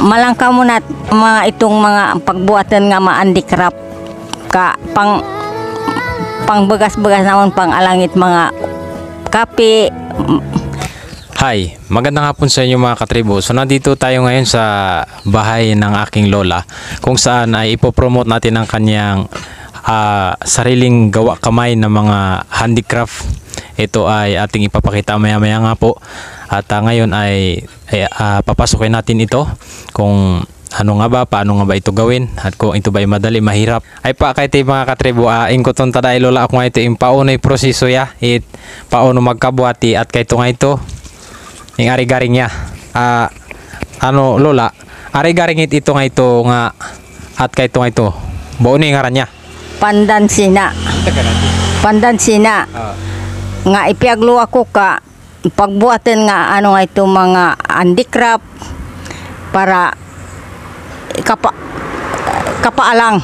malangka mo na mga itong mga pagbuatan nga ma-handicraft ka pang bagas-bagas naman pang alangit mga kape. Hi, magandang hapon sa inyo mga katribo. So nandito tayo ngayon sa bahay ng aking lola kung saan ay ipopromote natin ang kanyang sariling gawa kamay na mga handicraft. Ito ay ating ipapakita maya-maya nga po. At ngayon ay papasukin natin ito kung ano nga ba, paano nga ba ito gawin at kung ito ba ay madali, mahirap. Ay pa kahit mga katribo, ingkoton taday lola ako nga ito yung paunay proseso ya, paano magkabuati at kahit nga ito yung ari-garing niya. Ano lola, ari-garing ito nga ito nga at kahit nga ito, baon yung ngaran niya. Pandansina. Pandansina. Nga ipiaglo ako ka pagbuatan nga ano nga ito mga handicraft para kapaalang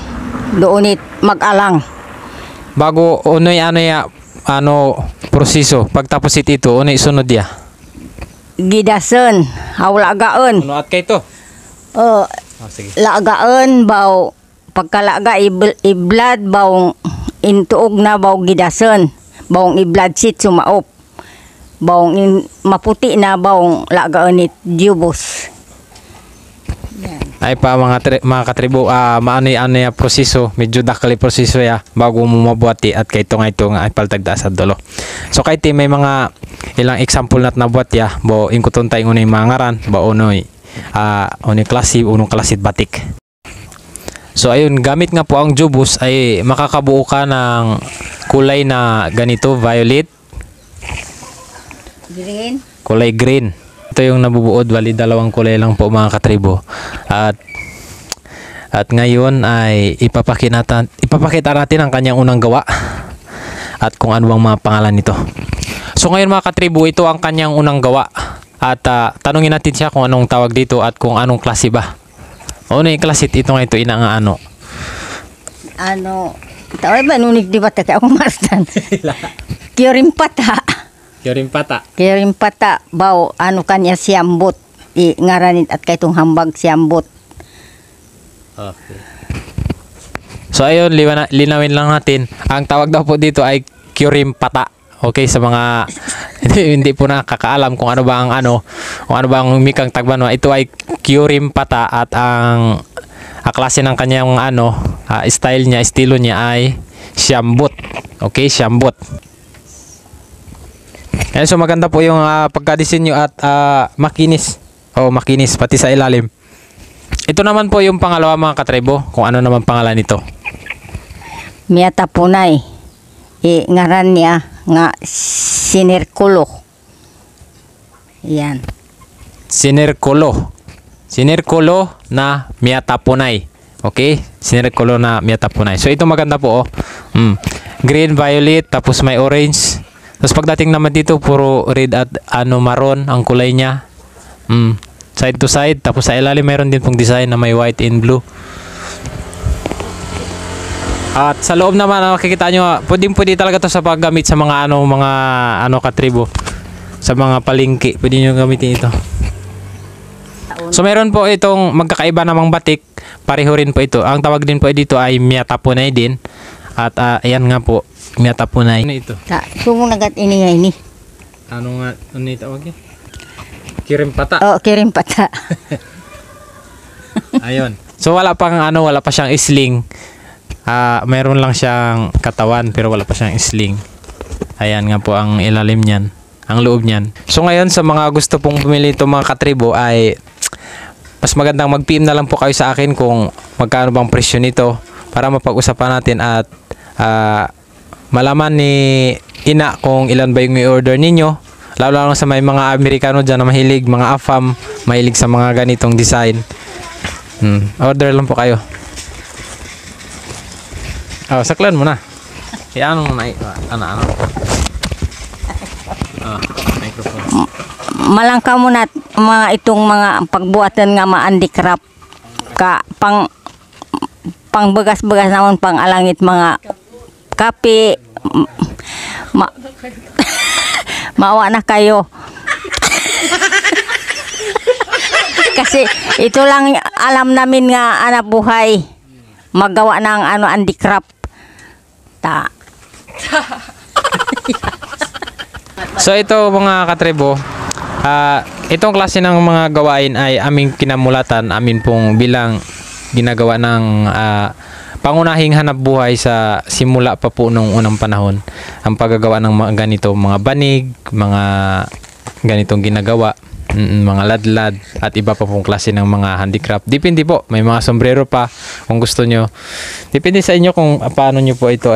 doonit mag-alang. Bago unoy ano proseso pagtapos ito unoy sunod ya. Gidasen, hawlagaon. Ano at kay to? Sige. Lagaon baw pagkalaga i-blood baw intuog na baw gidasen. Bawang i-blood sheet sumaop. Bawang maputi na bawang lagaon it jubos. Ay pa mga katribo, maano ya proseso, medyo dakali proseso ya bago mo mabuati at kay ito nga ay paltagda sa dolo. So kay may mga ilang example nat nabuat ya, bo ingkuton tayo unay mga ngaran, ba unoy klase, unong klasit batik. So ayun, gamit nga po ang jubos ay makakabuo ka ng kulay na ganito, violet, Green, kulay green. Ito yung nabubuod, bali dalawang kulay lang po mga katribo. At ngayon ay ipapakita natin ang kanyang unang gawa at kung ano bang mga pangalan nito. So ngayon mga katribo, ito ang kanyang unang gawa at tanungin natin siya kung anong tawag dito at kung anong klase ba. Ano yung klasit ito nga ito ano tawag ba nunig di ba taka akong marsdan? Kirimpata. Kirimpata baw ano kanya siyambot ngaranit at kaytong hambag siyambot. Okay. So ayun, linawin lang natin. Ang tawag daw po dito ay kirimpata. Okay, sa mga hindi po nakakaalam kung ano ba ang mikang tagbanwa, ito ay kirimpata at ang klase ng kanyang estilo niya ay siyambot. Okay, siyambot. Ayan, so maganda po yung pagkadisenyo at makinis pati sa ilalim. Ito naman po yung pangalawa mga katribo, kung ano naman pangalan nito. Miyatapunay. Ngaran niya nga sinerkulo. Yan. Sinerkulo na miyatapunay. Okay? Sinerkulo na miyatapunay. So ito maganda po green, violet, tapos may orange. Tapos pagdating naman dito, puro red at maroon ang kulay niya. Side to side. Tapos sa ilalim mayroon din pong design na may white and blue. At sa loob naman, makikita nyo, pwede talaga to sa paggamit sa mga katribo. Sa mga palengke, pwede nyo gamitin ito. So meron po itong magkakaiba namang batik. Pareho rin po ito. Ang tawag din po dito ay miyatapunay din. At ayan nga po, miyatapunay. Ano ito? Kung nagat ini. Ano ito tawag yan? Kirimpata. Kirimpata. Ayun. So wala pa siyang sling. Mayroon lang siyang katawan pero wala pa siyang sling. Ayan nga po ang ilalim niyan, ang loob niyan. So ngayon sa mga gusto pong bumili ito mga katribo ay mas magandang mag-PM na lang po kayo sa akin kung magkano bang presyo nito para mapag-usapan natin at malaman ni Ina kung ilan ba yung i-order ninyo. Lalo sa may mga Amerikano dyan na mahilig, mga AFAM, mahilig sa mga ganitong design. Order lang po kayo. Saklan mo na. Ano mo na microphone. Malangka mo na mga itong mga pagbuatan nga ma-handicraft ka pang bagas-bagas naman pang alangit mga kape. Maawa na kayo. Kasi ito lang alam namin nga anak buhay. Magawa ng handicraft. So ito mga katribo, itong klase ng mga gawain ay aming kinamulatan, amin pong bilang ginagawa ng pangunahing hanap buhay sa simula pa po nung unang panahon. Ang paggagawa ng mga ganito, mga banig, mga ganitong ginagawa, mga ladlad at iba pa pong klase ng mga handicraft. Depende po, may mga sombrero pa kung gusto nyo. Depende sa inyo kung paano nyo po ito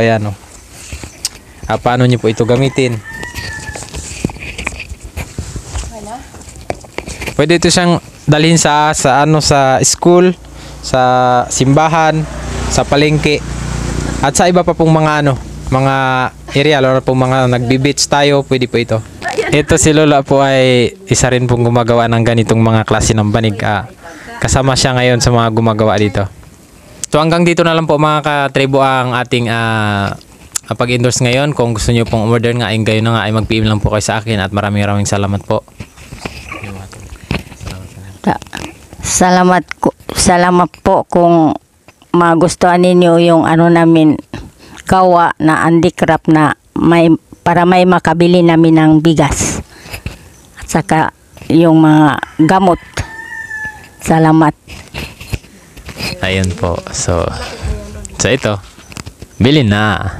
paano nyo po ito gamitin. Pwede ito siyang dalhin sa school, sa simbahan, sa palengke at sa iba pa pong mga area, lalo na pong mga nagbi-beach tayo, pwede po ito. Ito si Lola po ay isa rin pong gumagawa ng ganitong mga klase ng banig. Kasama siya ngayon sa mga gumagawa dito. So hanggang dito na lang po mga katribo ang ating pag-endorse ngayon. Kung gusto niyo pong order nga ay gayon na nga ay mag-PM lang po kayo sa akin at maraming salamat po. Salamat po kung magustuhan ninyo yung namin gawa na handicraft na para may makabili namin ng bigas. At saka yung mga gamot. Salamat. Ayun po. So ito. Bilhin na.